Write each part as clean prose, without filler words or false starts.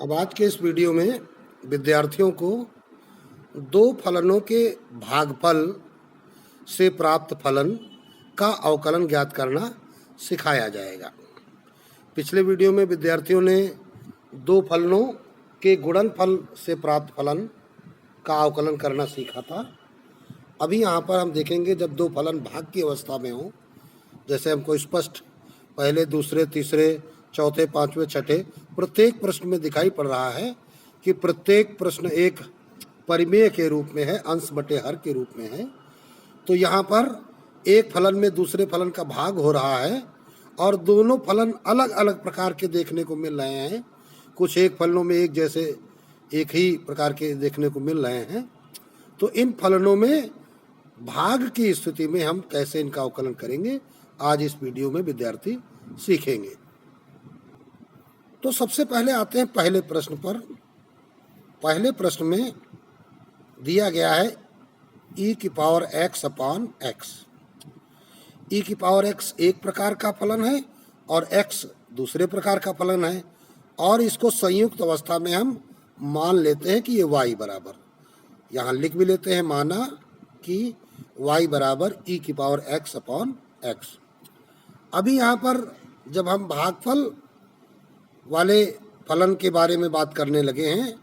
अब आज के इस वीडियो में विद्यार्थियों को दो फलनों के भागफल से प्राप्त फलन का अवकलन ज्ञात करना सिखाया जाएगा। पिछले वीडियो में विद्यार्थियों ने दो फलनों के गुणनफल से प्राप्त फलन का अवकलन करना सीखा था। अभी यहाँ पर हम देखेंगे जब दो फलन भाग की अवस्था में हो, जैसे हमको स्पष्ट पहले, दूसरे, तीसरे, चौथे, पांचवें, छठे प्रत्येक प्रश्न में दिखाई पड़ रहा है कि प्रत्येक प्रश्न एक परिमेय के रूप में है, अंश बटे हर के रूप में है। तो यहाँ पर एक फलन में दूसरे फलन का भाग हो रहा है और दोनों फलन अलग अलग प्रकार के देखने को मिल रहे हैं। कुछ एक फलनों में एक जैसे एक ही प्रकार के देखने को मिल रहे हैं। तो इन फलनों में भाग की स्थिति में हम कैसे इनका अवकलन करेंगे, आज इस वीडियो में विद्यार्थी सीखेंगे। तो सबसे पहले आते हैं पहले प्रश्न पर। पहले प्रश्न में दिया गया है e की पावर x अपान x। e की पावर x एक प्रकार का फलन है और x दूसरे प्रकार का फलन है, और इसको संयुक्त अवस्था में हम मान लेते हैं कि ये y बराबर, यहाँ लिख भी लेते हैं, माना कि y बराबर e की पावर x अपान x। अभी यहाँ पर जब हम भागफल वाले फलन के बारे में बात करने लगे हैं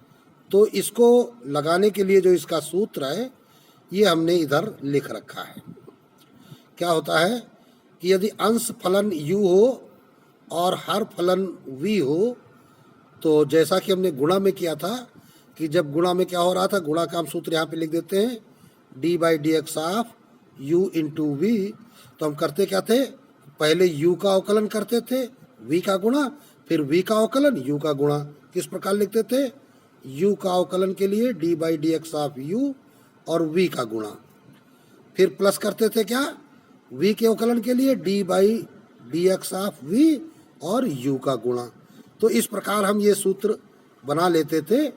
तो इसको लगाने के लिए जो इसका सूत्र है ये हमने इधर लिख रखा है। क्या होता है कि यदि अंश फलन u हो और हर फलन v हो, तो जैसा कि हमने गुणा में किया था कि जब गुणा में क्या हो रहा था, गुणा का हम सूत्र यहाँ पे लिख देते हैं d by D x of u into v. तो हम करते क्या थे, पहले u का अवकलन करते थे, v का गुणा, फिर v का अवकलन u का गुणा। किस प्रकार लिखते थे, u का अवकलन के लिए d by D x of u और v का गुणा, फिर प्लस करते थे क्या, v के अवकलन के लिए d by D x of v और u का गुणा। तो इस प्रकार हम ये सूत्र बना लेते थे,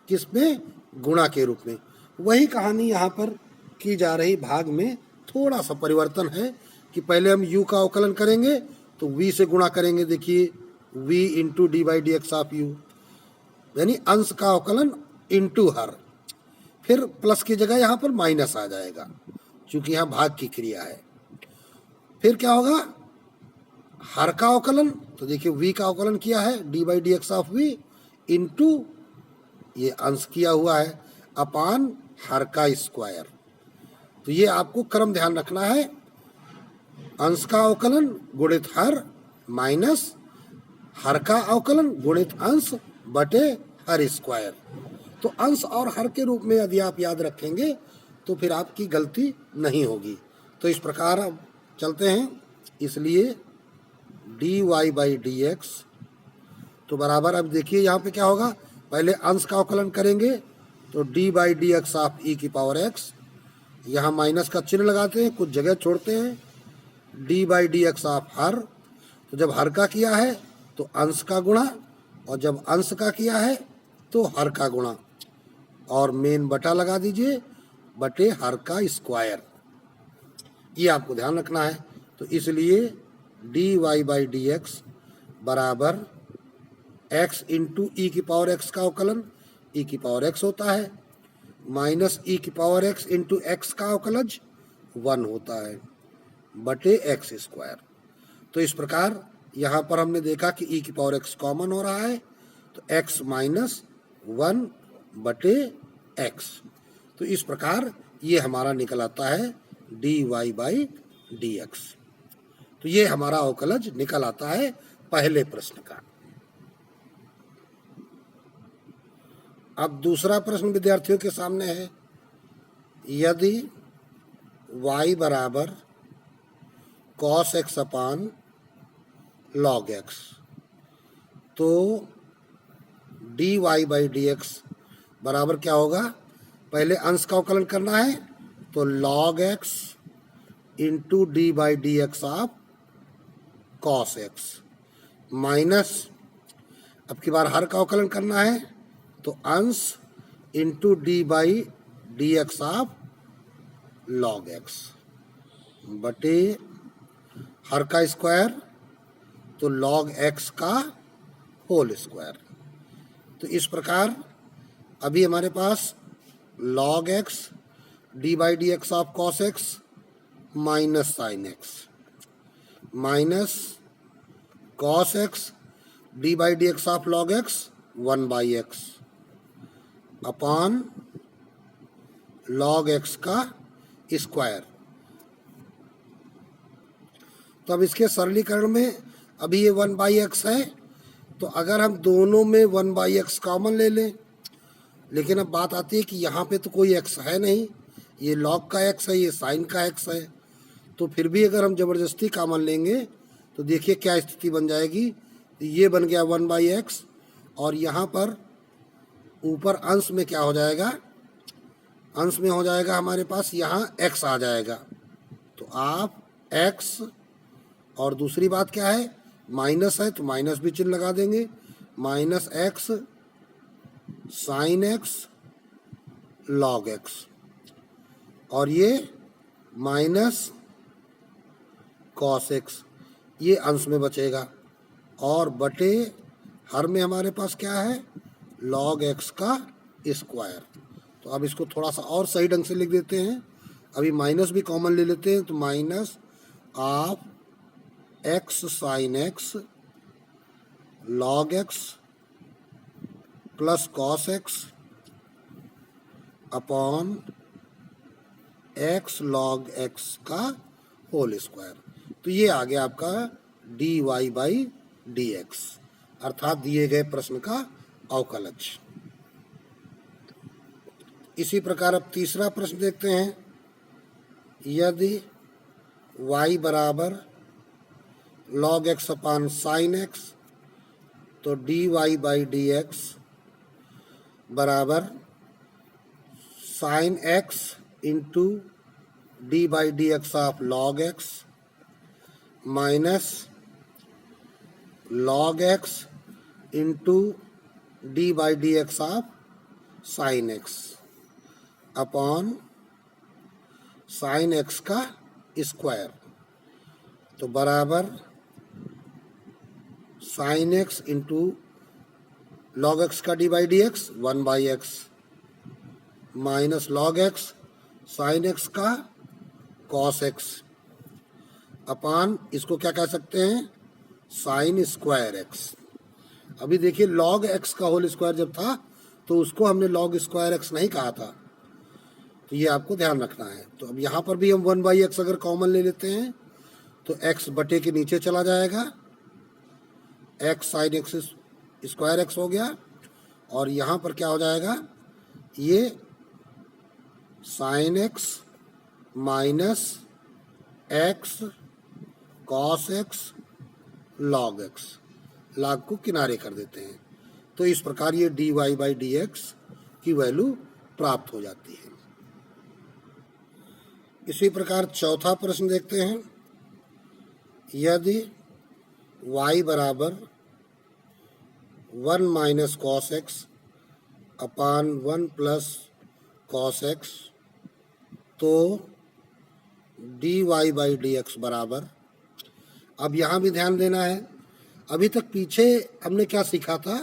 किसमें, गुणा के रूप में। वही कहानी यहाँ पर की जा रही, भाग में थोड़ा सा परिवर्तन है कि पहले हम u का अवकलन करेंगे तो v से गुणा करेंगे। देखिए v into D by D x of u, यानी अंश का अवकलन इंटू हर, फिर प्लस की जगह यहाँ पर माइनस आ जाएगा क्योंकि यहाँ भाग की क्रिया है। फिर क्या होगा, हर का अवकलन, तो देखिए v का अवकलन किया है D by D x of v into ये अंश किया हुआ है अपान हर का स्क्वायर। तो ये आपको क्रम ध्यान रखना है, अंश का अवकलन गुणित हर माइनस हर का अवकलन गुणित अंश बटे हर स्क्वायर। तो अंश और हर के रूप में यदि आप याद रखेंगे तो फिर आपकी गलती नहीं होगी। तो इस प्रकार अब चलते हैं, इसलिए d Y by D x तो बराबर, अब देखिए यहाँ पे क्या होगा, पहले अंश का अवकलन करेंगे तो D by D x of E की पावर एक्स, यहाँ माइनस का चिन्ह लगाते हैं, कुछ जगह छोड़ते हैं, D by D x of her. तो जब हर का किया है तो अंश का गुणा, और जब अंश का किया है तो हर का गुणा, और मेन बटा लगा दीजिए, बटे हर का स्क्वायर। ये आपको ध्यान रखना है। तो इसलिए d Y by D x बराबर एक्स इंटू ई की पावर एक्स का अवकलन, ई की पावर एक्स होता है, माइनस ई की पावर एक्स इंटू एक्स का अवकलज 1 होता है, बटे एक्स स्क्वायर। तो इस प्रकार यहाँ पर हमने देखा कि ई की पावर एक्स कॉमन हो रहा है, तो एक्स माइनस 1 बटे एक्स। तो इस प्रकार ये हमारा निकल आता है d Y by D x. तो ये हमारा अवकलज निकल आता है पहले प्रश्न का। अब दूसरा प्रश्न विद्यार्थियों के सामने है, यदि y बराबर cos x upon log x, तो D Y by D x बराबर क्या होगा, पहले अंश का अवकलन करना है तो log x into D by D x of cos x, minus अब की बार हर का अवकलन करना है तो अंश into D by D x of log x, बटे हर का स्क्वायर तो log x का होल स्क्वायर। तो इस प्रकार अभी हमारे पास log x D by D x of cos x minus sine x minus cos x D by D x of log x 1/x upon log X का square. तो अब इसके सरलीकरण में अभी ये 1/x है, तो अगर हम दोनों में 1/x कॉमन ले लें, लेकिन अब बात आती है कि यहाँ पे तो कोई x है नहीं, ये log का x है, ये साइन का x है, तो फिर भी अगर हम ज़बरदस्ती कॉमन लेंगे तो देखिए क्या स्थिति बन जाएगी। ये बन गया 1/x और यहाँ पर ऊपर अंश में क्या हो जाएगा, अंश में हो जाएगा हमारे पास यहाँ x आ जाएगा। तो आप x और दूसरी बात क्या है, माइनस है तो माइनस भी चिन्ह लगा देंगे, minus x sine x log x और ये माइनस कॉस x, ये अंश में बचेगा और बटे हर में हमारे पास क्या है, लॉग x का स्क्वायर। तो अब इसको थोड़ा सा और सही ढंग से लिख देते हैं, अभी माइनस भी कॉमन ले लेते हैं, तो minus of x sine x log x plus cos x upon x log x का होल स्क्वायर। तो ये आ गया आपका d Y by D x, अर्थात दिए गए प्रश्न का अवकलज। इसी प्रकार अब तीसरा प्रश्न देखते हैं। यदि y बराबर log X upon sine x, तो D Y by D x बराबर sine x into D by D x of log X minus log X into D by D x of sine x upon sine x का square. तो बराबर sine x into log X का D by D X 1/x minus log X sine x का cos x upon इसको क्या कह सकते हैं, साइन स्क्वायर एक्स। अभी देखिए लॉग एक्स का होल स्क्वायर जब था तो उसको हमने लॉग स्क्वायर एक्स नहीं कहा था, तो ये आपको ध्यान रखना है। तो अब यहाँ पर भी हम 1/x अगर कॉमन ले लेते हैं तो x बटे के नीचे चला जाएगा, x sine x square x हो गया और यहाँ पर क्या हो जाएगा, ये sine x minus x cos x log x, log को किनारे कर देते हैं। तो इस प्रकार ये d Y by D x की वैल्यू प्राप्त हो जाती है। इसी प्रकार चौथा प्रश्न देखते हैं। यदि y बराबर 1 minus cos x upon 1 plus cos x, तो D Y by D x बराबर, अब यहाँ भी ध्यान देना है, अभी तक पीछे हमने क्या सीखा था,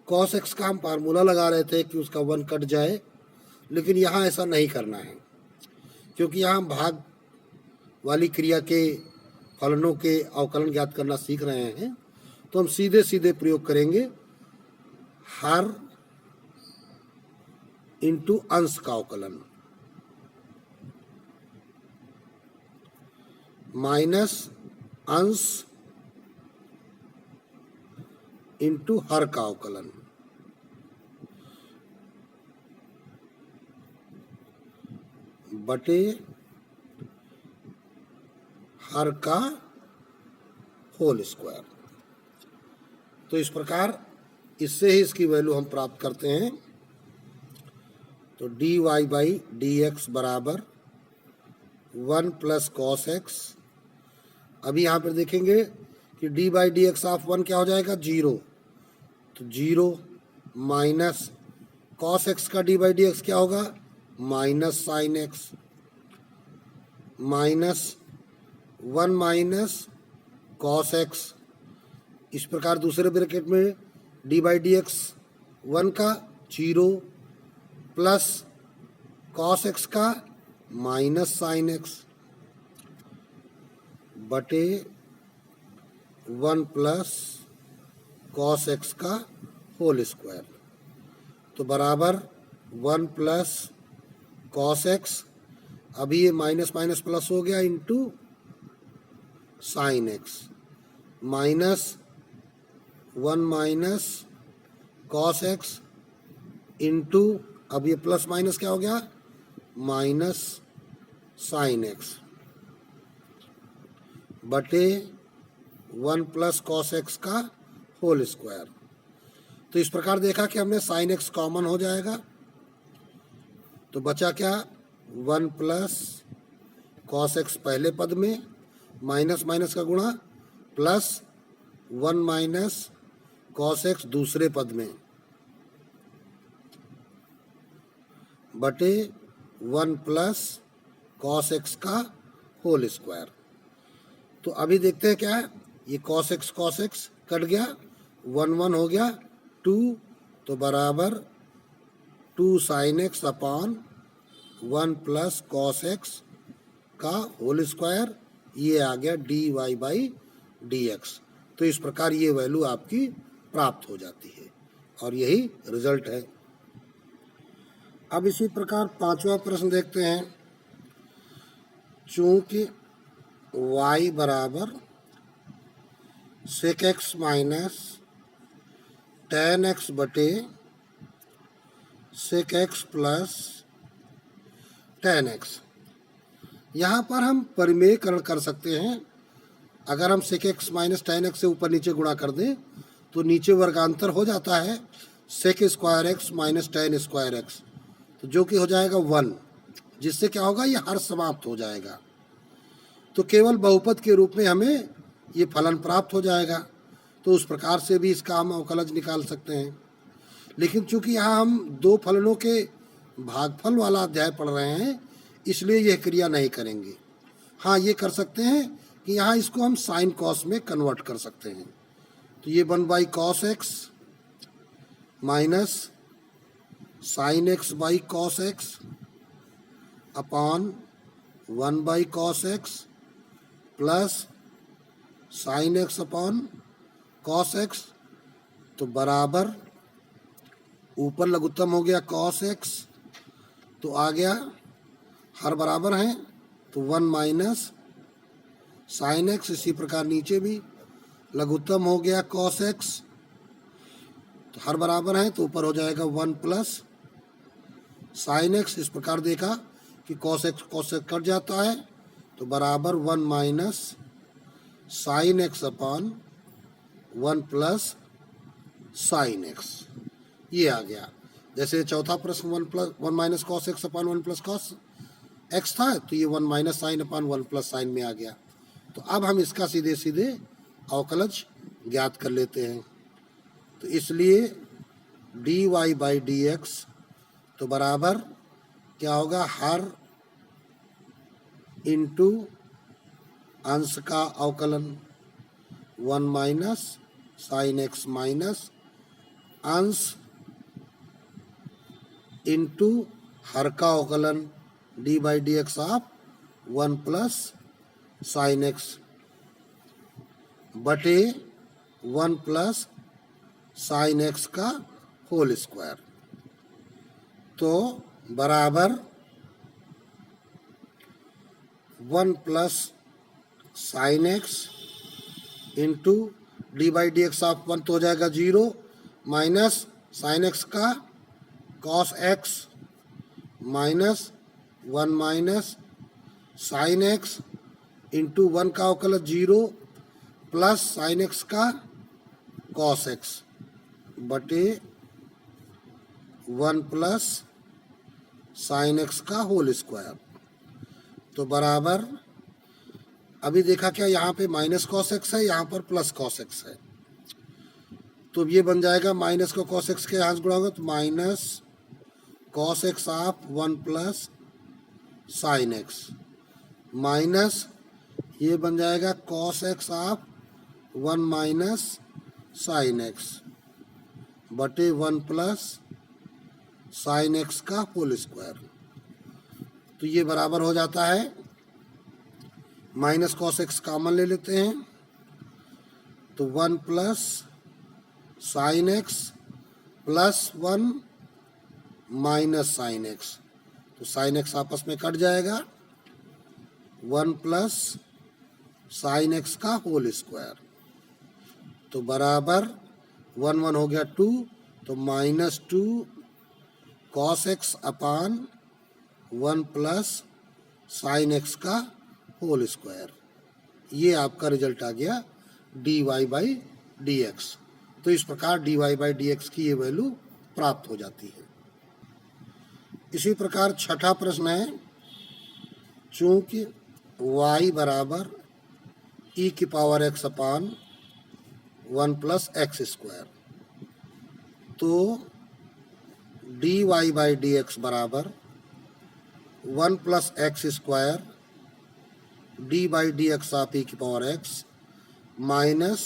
कॉस एक्स का हम फार्मूला लगा रहे थे कि उसका 1 कट जाए, लेकिन यहाँ ऐसा नहीं करना है क्योंकि यहाँ भाग वाली क्रिया के फलनों के अवकलन ज्ञात करना सीख रहे हैं। तो हम सीधे सीधे प्रयोग करेंगे हर इंटू अंश का अवकलन माइनस अंश इंटू हर का अवकलन बटे हर का होल स्क्वायर। तो इस प्रकार इससे ही इसकी वैल्यू हम प्राप्त करते हैं। तो D Y by D x बराबर 1 प्लस कॉस एक्स, अभी यहाँ पर देखेंगे कि D by D x of 1 क्या हो जाएगा, 0, तो 0 माइनस कॉस एक्स का डी बाई डी एक्स क्या होगा, minus sine x minus 1 minus cos x. इस प्रकार दूसरे ब्रैकेट में डी बाई डी एक्स 1 का 0 प्लस कॉस एक्स का माइनस साइन एक्स बटे 1 प्लस कॉस एक्स का होल स्क्वायर, तो बराबर 1 प्लस कॉस एक्स, अभी ये माइनस माइनस प्लस हो गया, into sine x minus 1 minus cos X into, अब ये प्लस माइनस क्या हो गया, माइनस साइन एक्स बटे 1 प्लस कॉस एक्स का होल स्क्वायर। तो इस प्रकार देखा कि हमने साइन एक्स कॉमन हो जाएगा, तो बचा क्या, 1 प्लस कॉस एक्स पहले पद में, माइनस माइनस का गुणा, प्लस 1 माइनस कॉस एक्स दूसरे पद में, बटे 1 प्लस कॉस एक्स का होल स्क्वायर। तो अभी देखते हैं क्या है, ये कॉस एक्स कट गया, 1 1 हो गया, 2, तो बराबर 2 sine x upon 1 plus cos X का होल स्क्वायर, ये आ गया dy बाई dx। तो इस प्रकार ये वैल्यू आपकी प्राप्त हो जाती है और यही रिजल्ट है। अब इसी प्रकार पांचवा प्रश्न देखते हैं। चूंकि y बराबर sec X minus tan x बटे sec x plus tan X, यहाँ पर हम परिमेयकरण कर सकते हैं। अगर हम sec X minus tan X से ऊपर नीचे गुणा कर दें तो नीचे वर्गांतर हो जाता है sec square x minus tan square x, तो जो कि हो जाएगा 1, जिससे क्या होगा, ये हर समाप्त हो जाएगा। तो केवल बहुपद के रूप में हमें ये फलन प्राप्त हो जाएगा। तो उस प्रकार से भी इसका हम अवकलज निकाल सकते हैं। लेकिन चूंकि यहाँ हम दो फलनों के भागफल वाला अध्याय पढ़ रहे हैं, इसलिए यह क्रिया नहीं करेंगे। हाँ, ये कर सकते हैं कि यहाँ इसको हम साइन कॉस में कन्वर्ट कर सकते हैं। तो ये 1 by cos x minus sine x by cos x upon 1 by cos x plus sine x upon cos x, तो बराबर ऊपर लघुत्तम हो गया कॉस एक्स, तो आ गया हर बराबर हैं तो 1 माइनस साइन एक्स, इसी प्रकार नीचे भी लघुत्तम हो गया कॉस एक्स, तो हर बराबर हैं तो ऊपर हो जाएगा 1 प्लस साइन एक्स। इस प्रकार देखा कि कॉस एक्स कट जाता है, तो बराबर 1 minus sine x upon 1 plus sine x, ये आ गया। जैसे चौथा प्रश्न 1 minus cos x upon 1 plus cos x था, तो ये 1 minus sine upon 1 plus sign में आ गया। तो अब हम इसका सीधे सीधे अवकलज ज्ञात कर लेते हैं। तो इसलिए dy बाई dx तो बराबर क्या होगा, हर इंटू अंश का अवकलन 1 माइनस साइन एक्स माइनस अंश इंटू हर का अवकलन D by D x of 1 plus sine x बटे 1 प्लस साइन एक्स का होल स्क्वायर, तो बराबर 1 plus sine x into D by D x of 1 तो हो जाएगा 0 माइनस साइन एक्स का cos x minus 1 minus sine x into 1 का अवकलन 0 प्लस साइन एक्स का कॉस एक्स बटे 1 प्लस साइन एक्स का होल स्क्वायर, तो बराबर अभी देखा क्या, यहाँ पे माइनस कॉस एक्स है, यहाँ पर प्लस कॉस एक्स है, तो ये बन जाएगा माइनस को कॉस एक्स के यहाँ से गुणा होगा तो minus cos x of 1 plus sine x minus ये बन जाएगा cos x of 1 minus sine x बटे 1 प्लस साइन एक्स का होल स्क्वायर। तो ये बराबर हो जाता है, माइनस कॉस एक्स कॉमन ले लेते हैं, तो 1 plus sine x plus 1 minus sine x, तो साइन एक्स आपस में कट जाएगा, 1 प्लस साइन एक्स का होल स्क्वायर, तो बराबर 1 1 हो गया 2, तो minus 2 cos x upon 1 plus sine x का होल स्क्वायर। ये आपका रिजल्ट आ गया d Y by D x. तो इस प्रकार d Y by D x की ये वैल्यू प्राप्त हो जाती है। इसी प्रकार छठा प्रश्न है, चूंकि y बराबर e की पावर x upon 1 plus x square, तो D Y by D x बराबर 1 plus x square D by D x of E की पावर एक्स माइनस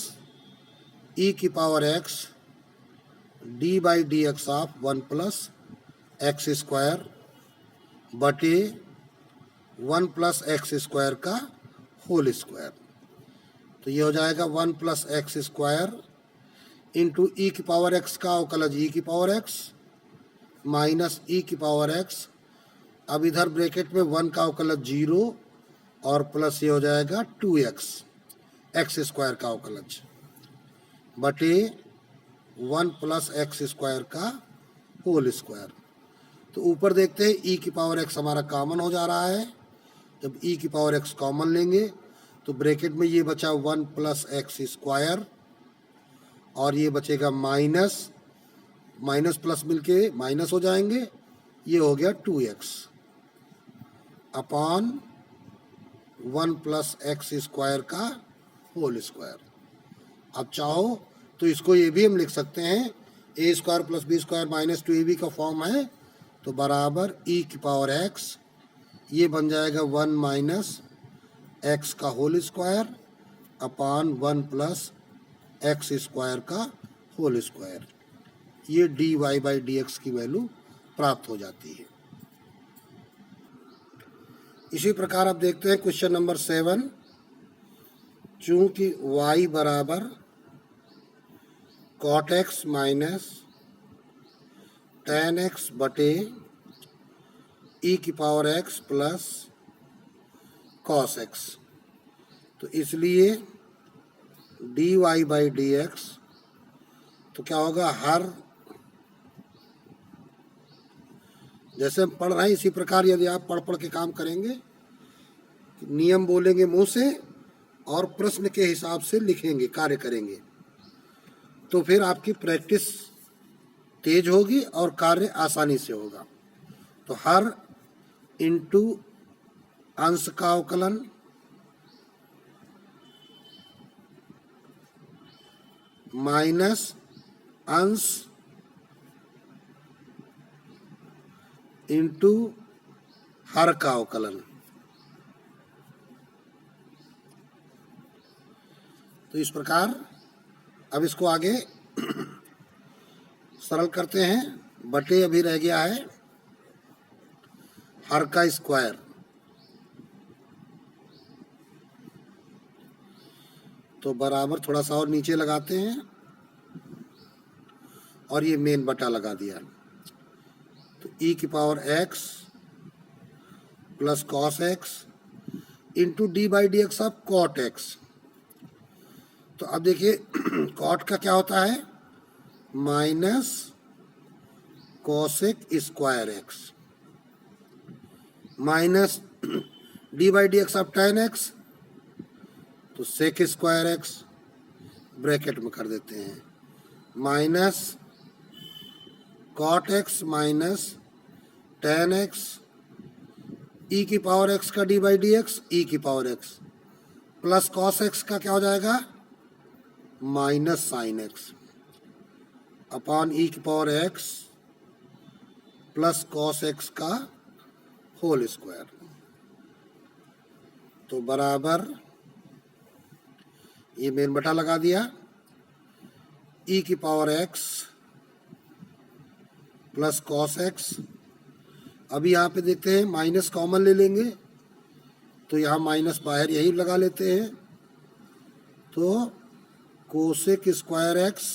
ई की power X D by D x of 1 plus x square बटे 1 plus x square का whole square. तो ये हो जाएगा 1 plus x square into ई की power X का अवकलज ई की पावर एक्स माइनस ई की पावर एक्स, अब इधर ब्रैकेट में 1 का अवकलज 0 और प्लस ये हो जाएगा 2x एक्स स्क्वायर का अवकलज बटे 1 प्लस एक्स स्क्वायर का होल स्क्वायर। तो ऊपर देखते हैं ई की पावर एक्स हमारा कॉमन हो जा रहा है, जब ई की पावर एक्स कॉमन लेंगे तो ब्रैकेट में ये बचा 1 प्लस एक्स स्क्वायर और ये बचेगा माइनस माइनस प्लस मिलके माइनस हो जाएंगे, ये हो गया 2x upon 1 plus x square का होल स्क्वायर। अब चाहो तो इसको ये भी हम लिख सकते हैं, A square plus B square minus 2ab का फॉर्म है, तो बराबर ई की पावर एक्स, ये बन जाएगा 1 माइनस एक्स का whole square upon 1 plus x square का होल स्क्वायर। ये d Y by D x की वैल्यू प्राप्त हो जाती है। इसी प्रकार आप देखते हैं क्वेश्चन नंबर 7, चूंकि y बराबर cot x minus tan x बटे ई की power x plus cos x, तो इसलिए d Y by D x तो क्या होगा, हर जैसे हम पढ़ रहे हैं इसी प्रकार यदि आप पढ़ पढ़ के काम करेंगे, नियम बोलेंगे मुंह से और प्रश्न के हिसाब से लिखेंगे, कार्य करेंगे, तो फिर आपकी प्रैक्टिस तेज होगी और कार्य आसानी से होगा। तो हर इंटू अंश का अवकलन माइनस अंश इंटू हर का अवकलन, तो इस प्रकार अब इसको आगे सरल करते हैं। बटे अभी रह गया है हर का स्क्वायर, तो बराबर थोड़ा सा और नीचे लगाते हैं और ये मेन बटा लगा दिया, तो ई की power x plus cos X into D by D x of cot X. तो अब देखिए कॉट का क्या होता है, minus cosec square x minus D by D x of tan x, तो सेक स्क्वायर एक्स ब्रैकेट में कर देते हैं, minus cot x minus tan X E की पावर एक्स का D by D X E की power x plus cos X का क्या हो जाएगा, minus sine x upon E की power x plus cos X का होल स्क्वायर, तो बराबर ये मेन बटा लगा दिया, ई की power x plus cos x. अभी यहाँ पे देखते हैं माइनस कॉमन ले लेंगे, तो यहाँ माइनस बाहर यही लगा लेते हैं, तो cosec square x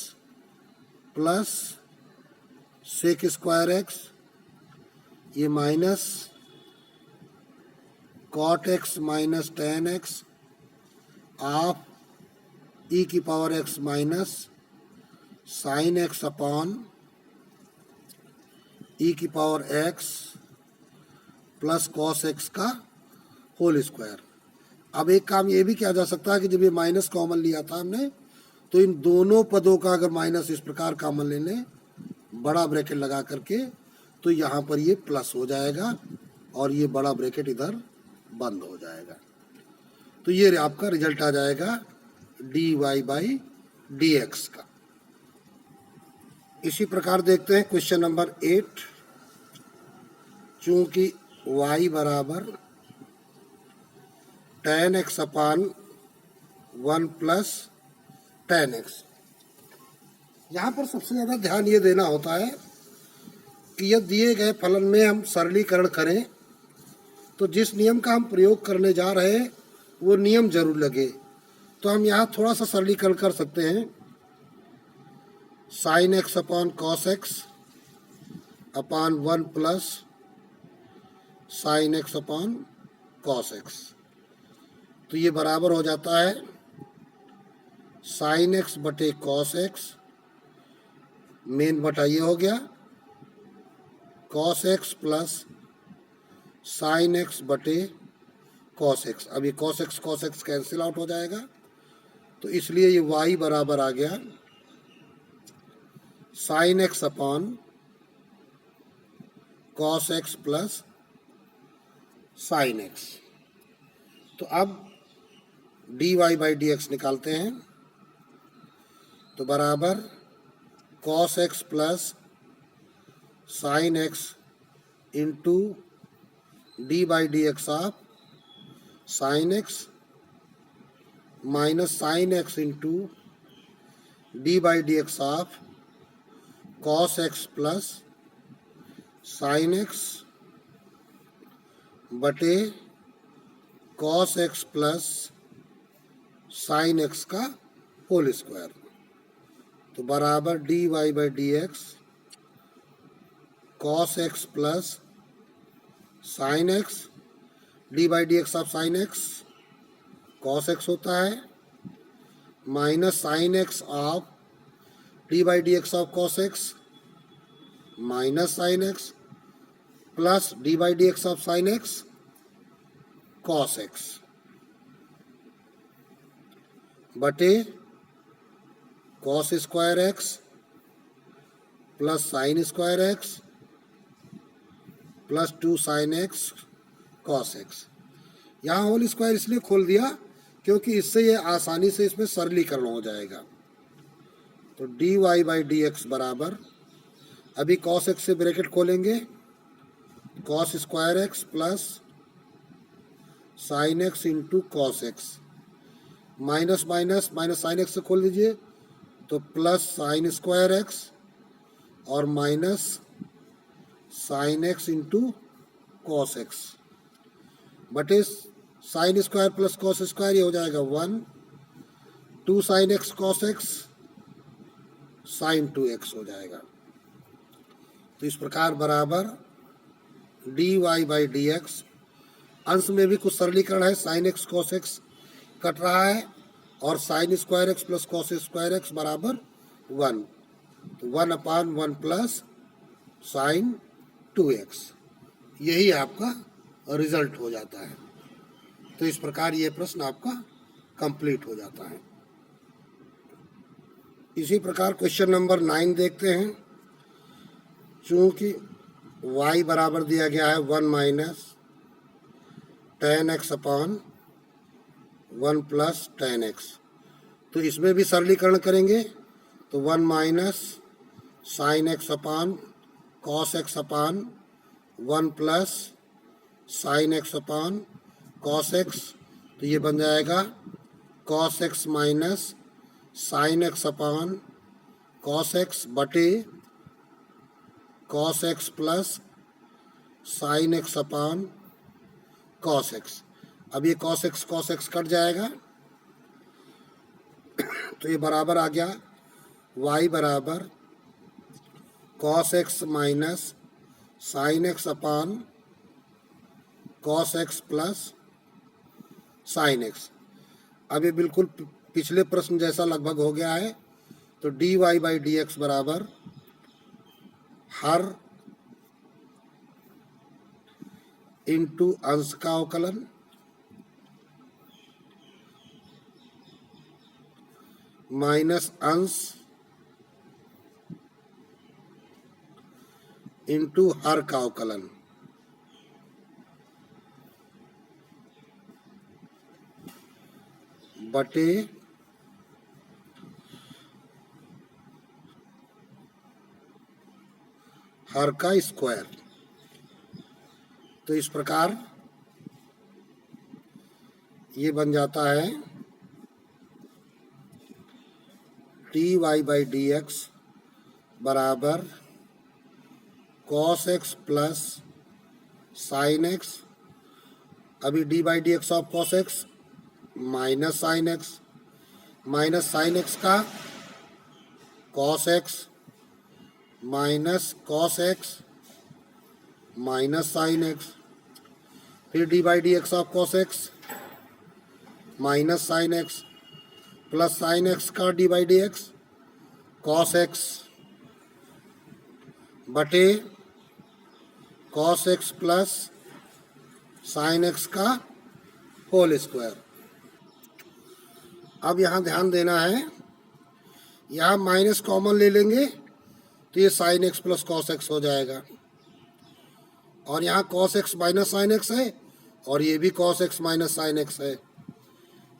plus sec square X, ये minus cot x minus tan X of E की power X minus sine x upon E की power x plus cos X का होल स्क्वायर। अब एक काम ये भी किया जा सकता है कि जब ये माइनस कॉमन लिया था हमने, तो इन दोनों पदों का अगर माइनस इस प्रकार कॉमन ले लें बड़ा ब्रैकेट लगा करके, तो यहाँ पर ये प्लस हो जाएगा और ये बड़ा ब्रैकेट इधर बंद हो जाएगा। तो ये आपका रिजल्ट आ जाएगा d Y by D x का। इसी प्रकार देखते हैं क्वेश्चन नंबर 8। चूंकि y बराबर tan x upon 1 plus tan x, यहाँ पर सबसे ज़्यादा ध्यान ये देना होता है कि यदि दिए गए फलन में हम सरलीकरण करें तो जिस नियम का हम प्रयोग करने जा रहे हैं वो नियम जरूर लगे। तो हम यहाँ थोड़ा सा सरलीकरण कर सकते हैं। Sine x upon cos x upon 1 plus sine x upon cos x, तो ये बराबर हो जाता है साइन एक्स बटे कॉस एक्स, मेन बटा ये हो गया cos x plus sine x बटे कॉस एक्स। अब ये कॉस एक्स कैंसिल आउट हो जाएगा, तो इसलिए ये y बराबर आ गया sine x upon cos x plus sine x. तो अब d Y by D x निकालते हैं, तो बराबर cos x plus sine x into D by D x of sine x minus sine x into D by D x of cos x plus sine x बटे cos x plus sine x का whole square. तो बराबर d Y by D x cos x plus sine x, D by D x of sine x cos x होता है, minus sine x of d by D x of cos x minus sine x plus d by D x of sine x cos x बटे cos square x plus sine square x plus 2 sine x cos x. यहाँ whole square इसलिए खोल दिया क्योंकि इससे ये आसानी से इसमें सरलीकरण हो जाएगा। तो D Y by D x बराबर, अभी कॉस एक्स से ब्रैकेट खोलेंगे, cos square x plus sine x into cos x, minus minus minus sine x से खोल दीजिए, तो प्लस साइन स्क्वायर एक्स और minus sine x into cos x बटे sine square plus cos square, ये हो जाएगा 1, 2 sine x cos x sine 2x हो जाएगा। तो इस प्रकार बराबर d Y by D x, अंश में भी कुछ सरलीकरण है, sine x cos x cut रहा है और sine square x plus cos square x बराबर 1, तो 1 अपान 1 प्लस साइन 2x, यही आपका रिजल्ट हो जाता है। तो इस प्रकार ये प्रश्न आपका कंप्लीट हो जाता है। इसी प्रकार क्वेश्चन नंबर 9 देखते हैं। चूंकि y बराबर दिया गया है 1 minus tan x upon 1 plus tan x, तो इसमें भी सरलीकरण करेंगे, तो 1 minus sine x upon cos x upon 1 plus sine x upon cos x, तो ये बन जाएगा cos x minus sine x upon cos x बटे cos x plus sine x upon cos x. अब ये कॉस एक्स कट जाएगा तो ये बराबर आ गया y बराबर cos x minus sine x upon cos x plus sine x. अब ये बिल्कुल पिछले प्रश्न जैसा लगभग हो गया है। तो dy बाई डी एक्स बराबर हर इंटू अंश का अवकलन माइनस अंश इंटू हर का अवकलन बटे हर का स्क्वायर। तो इस प्रकार ये बन जाता है d Y by D x बराबर cos x plus sine x. अभी d by D x of cos x minus sine x का cos x minus cos x minus sine x. फिर d by D x of cos x minus sine x plus sine x का D by D x cos x बटे cos x plus sine x का whole square. अब यहाँ ध्यान देना है, यहाँ माइनस कॉमन ले लेंगे तो ये sine x plus cos x हो जाएगा, और यहाँ cos x minus sine x है और ये भी cos x minus sine x है।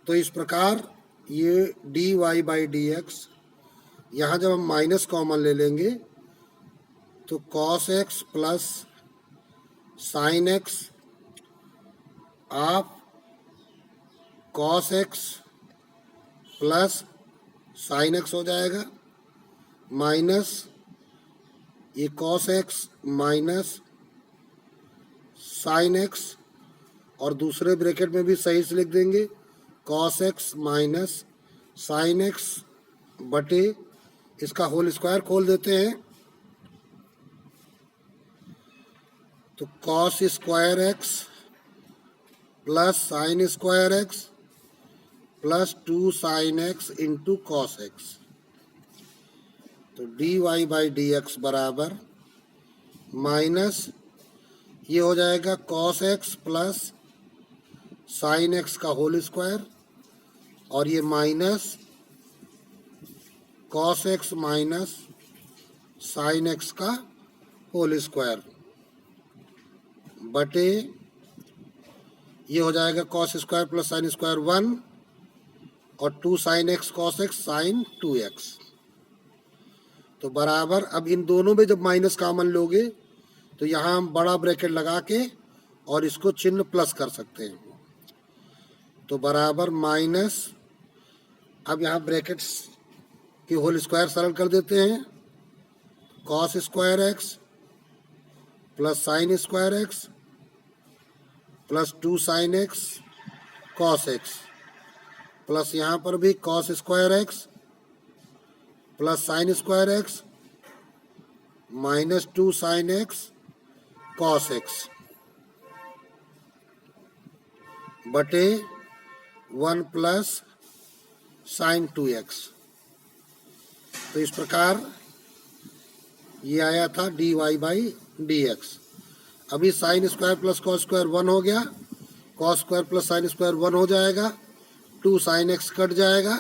तो इस प्रकार ये d Y by D x, यहाँ जब हम माइनस कॉमन ले लेंगे तो cos x plus sine x of cos x plus sine x हो जाएगा, माइनस ये cos x minus sine x, और दूसरे ब्रैकेट में भी सही से लिख देंगे cos x minus sine x बटे इसका होल स्क्वायर खोल देते हैं तो cos square x plus sine square x plus 2 sine x into cos x. तो D Y by D x बराबर माइनस ये हो जाएगा cos x plus sine x का होल स्क्वायर, और ये minus cos x minus sine x का whole square बटे ये हो जाएगा cos square plus sine square 1 और 2 sine x cos x sine 2x। तो बराबर, अब इन दोनों में जब माइनस कॉमन लोगे तो यहाँ हम बड़ा ब्रैकेट लगा के और इसको चिन्ह प्लस कर सकते हैं। तो बराबर माइनस, अब यहाँ ब्रैकेट्स की होल स्क्वायर सरल कर देते हैं, cos square x plus sine square x plus 2 sine x cos x, plus यहाँ पर भी cos square x plus sine square x minus 2 sine x cos x बटे 1 प्लस साइन 2x। तो इस प्रकार ये आया था d Y by D x. अभी sine square plus cos square 1 हो गया, cos square plus sine square 1 हो जाएगा, 2 साइन एक्स कट जाएगा।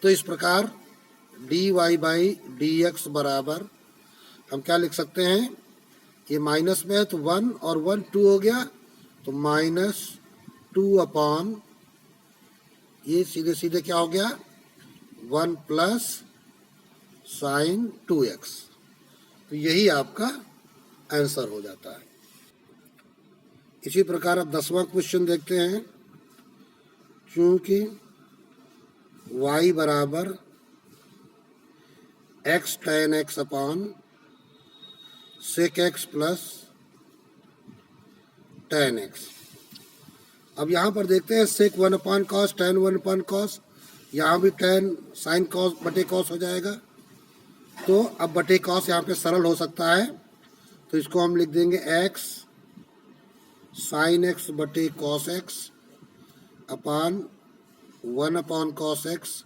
तो इस प्रकार d Y by D x बराबर हम क्या लिख सकते हैं, ये माइनस में है तो 1 और 1 2 हो गया, तो माइनस 2 अपॉन ये सीधे सीधे क्या हो गया 1 प्लस साइन 2x। तो यही आपका आंसर हो जाता है। इसी प्रकार अब 10वां क्वेश्चन देखते हैं। चूंकि y बराबर x tan x upon sec x plus tan x. अब यहाँ पर देखते हैं सेक 1/cos, tan 1/cos, यहाँ भी tan sin cos बटे cos हो जाएगा। तो अब बटे cos यहाँ पे सरल हो सकता है, तो इसको हम लिख देंगे x sin x बटे cos x अपान 1/cos x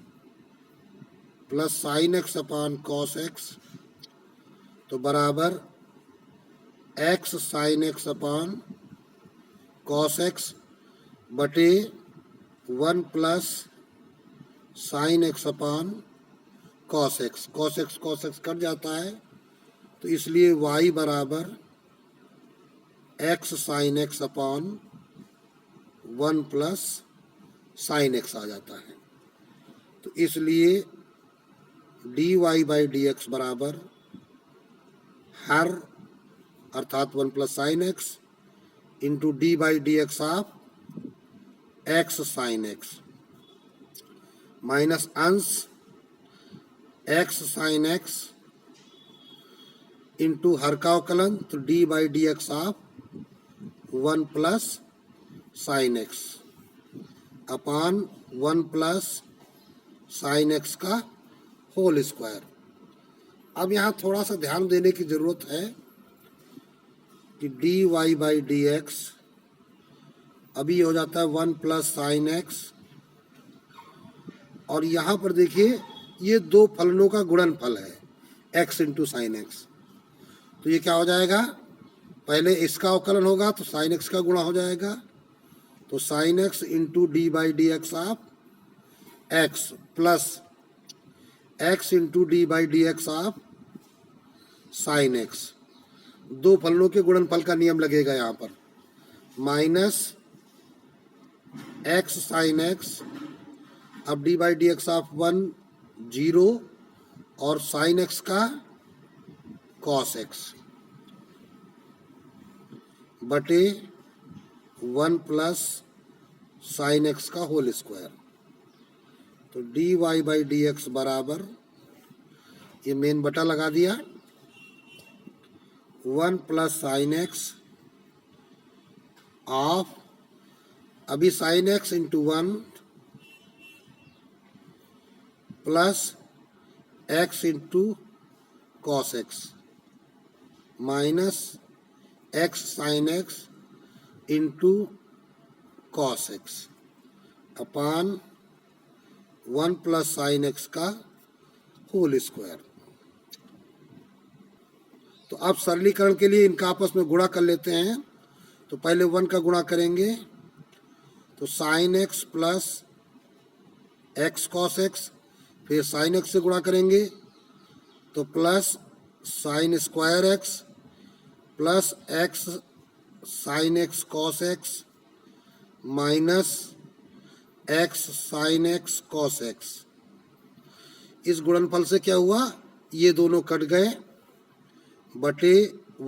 plus sin x अपान cos x, तो बराबर x sin x अपान cos x बटे 1 प्लस sin x अपान cos x। cos x cut जाता है, तो इसलिए y बराबर x sin x upon 1 plus sin x आ जाता है। तो इसलिए dy बाई डी एक्स बराबर हर अर्थात 1 plus sine x into D by D x of x sine x minus अंश एक्स साइन एक्स इंटू हर का अवकलन, तो D by D x of 1 plus sine x upon 1 plus sine x का whole square. अब यहाँ थोड़ा सा ध्यान देने की ज़रूरत है कि d Y by D x अभी हो जाता है 1 प्लस साइन एक्स, और यहाँ पर देखिए ये दो फलनों का गुणनफल है x इंटू साइन एक्स। तो ये क्या हो जाएगा, पहले इसका अवकलन होगा तो साइन एक्स का गुणा हो जाएगा, तो sine x into D by D x of x plus x into D by D x of sine x. दो फलनों के गुणनफल का नियम लगेगा यहाँ पर, माइनस एक्स साइन एक्स, अब d by D x of 1 0 और साइन एक्स का कॉस एक्स बटे 1 प्लस साइन एक्स का होल स्क्वायर। तो D Y by D x बराबर, ये मेन बटा लगा दिया, 1 प्लस साइन एक्स ऑफ, अभी sine x into 1 plus x into cos x minus x sine x into cos x upon 1 plus sine x का whole square. तो अब सरलीकरण के लिए इनका आपस में गुणा कर लेते हैं। तो पहले 1 का गुणा करेंगे तो sine x plus x cos x, फिर साइन एक्स से गुणा करेंगे तो plus sine square x plus x sine x cos x minus x sine x cos x. इस गुणनफल से क्या हुआ, ये दोनों कट गए बटे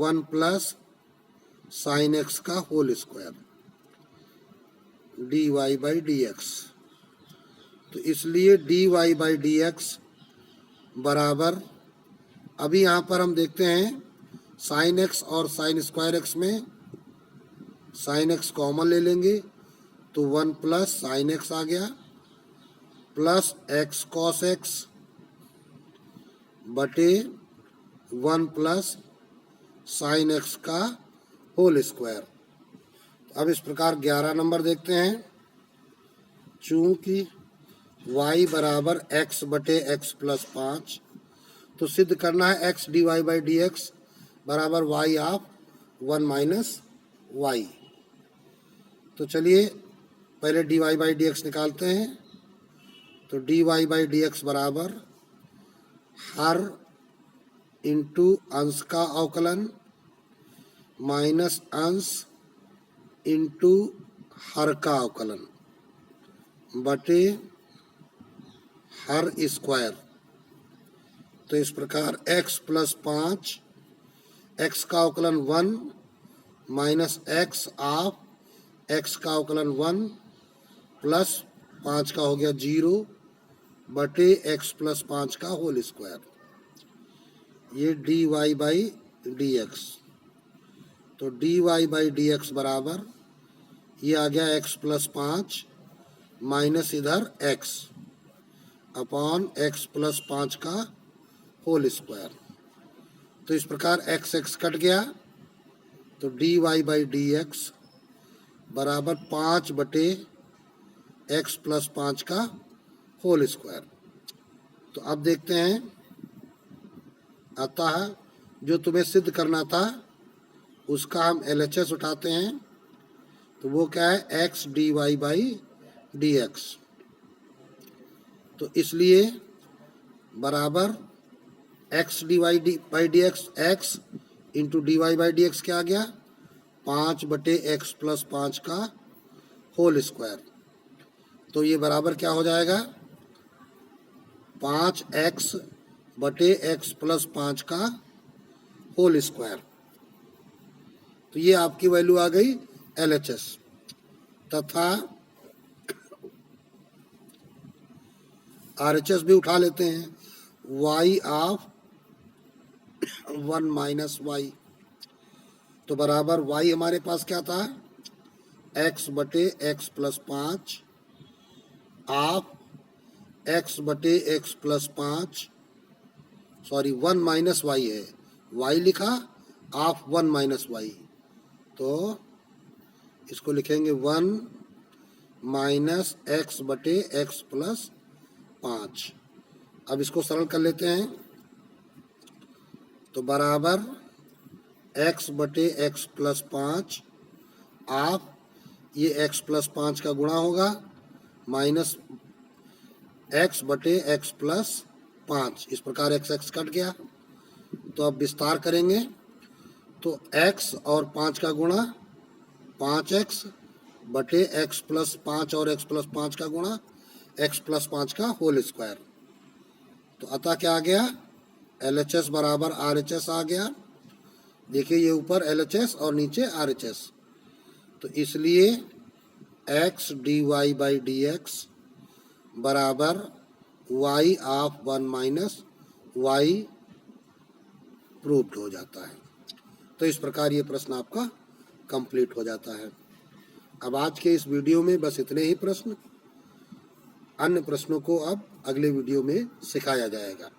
1 प्लस साइन एक्स का whole square d Y by D x. तो इसलिए d Y by D x बराबर, अभी यहाँ पर हम देखते हैं साइन एक्स और साइन स्क्वायर एक्स में साइन एक्स कॉमन ले लेंगे तो 1 प्लस साइन एक्स आ गया प्लस एक्स कॉस एक्स बटे 1 प्लस साइन एक्स का होल स्क्वायर। अब इस प्रकार 11 नंबर देखते हैं, चूंकि y बराबर x बटे x प्लस 5, तो सिद्ध करना है x d Y by D x बराबर y ऑफ 1 माइनस वाई। तो चलिए पहले d Y by D x निकालते हैं। तो D Y by D x बराबर हर इंटू अंश का अवकलन माइनस अंश इंटू हर का अवकलन बटे हर स्क्वायर। तो इस प्रकार x प्लस 5, x का अवकलन 1 माइनस x ऑफ x का अवकलन 1 प्लस 5 का हो गया 0 बटे x प्लस 5 का होल स्क्वायर। ये d Y by D x. तो D Y by D x बराबर ये आ गया एक्स प्लस 5 माइनस इधर एक्स अपॉन एक्स प्लस 5 का होल स्क्वायर। तो इस प्रकार एक्स एक्स कट गया, तो D Y by D x बराबर 5 बटे एक्स प्लस 5 का होल स्क्वायर। तो अब देखते हैं, अतः जो तुम्हें सिद्ध करना था उसका हम LHS उठाते हैं। तो वो क्या है, x d Y by D x. तो इसलिए बराबर x d Y by D x, x into d Y by D x क्या आ गया, 5 बटे एक्स प्लस 5 का होल स्क्वायर। तो ये बराबर क्या हो जाएगा, 5x बटे एक्स प्लस 5 का होल स्क्वायर। तो ये आपकी वैल्यू आ गई LHS। तथा RHS भी उठा लेते हैं, y ऑफ 1 माइनस वाई। तो बराबर y हमारे पास क्या था, x बटे एक्स प्लस 5 ऑफ x बटे x plus 5, sorry 1 minus y है, y लिखा ऑफ 1 माइनस वाई। तो इसको लिखेंगे 1 माइनस एक्स बटे एक्स प्लस 5। अब इसको सरल कर लेते हैं, तो बराबर x बटे एक्स प्लस 5 ऑफ ये एक्स प्लस 5 का गुणा होगा माइनस x बटे एक्स प्लस 5। इस प्रकार x x कट गया। तो अब विस्तार करेंगे, तो x और 5 का गुणा 5x बटे एक्स प्लस 5 और एक्स प्लस 5 का गुणा एक्स प्लस 5 का होल स्क्वायर। तो अतः क्या आ गया, LHS बराबर RHS आ गया। देखिए ये ऊपर LHS और नीचे RHS। तो इसलिए x d Y by D x बराबर y of 1 minus y proved हो जाता है। तो इस प्रकार ये प्रश्न आपका कंप्लीट हो जाता है। अब आज के इस वीडियो में बस इतने ही प्रश्न, अन्य प्रश्नों को अब अगले वीडियो में सिखाया जाएगा।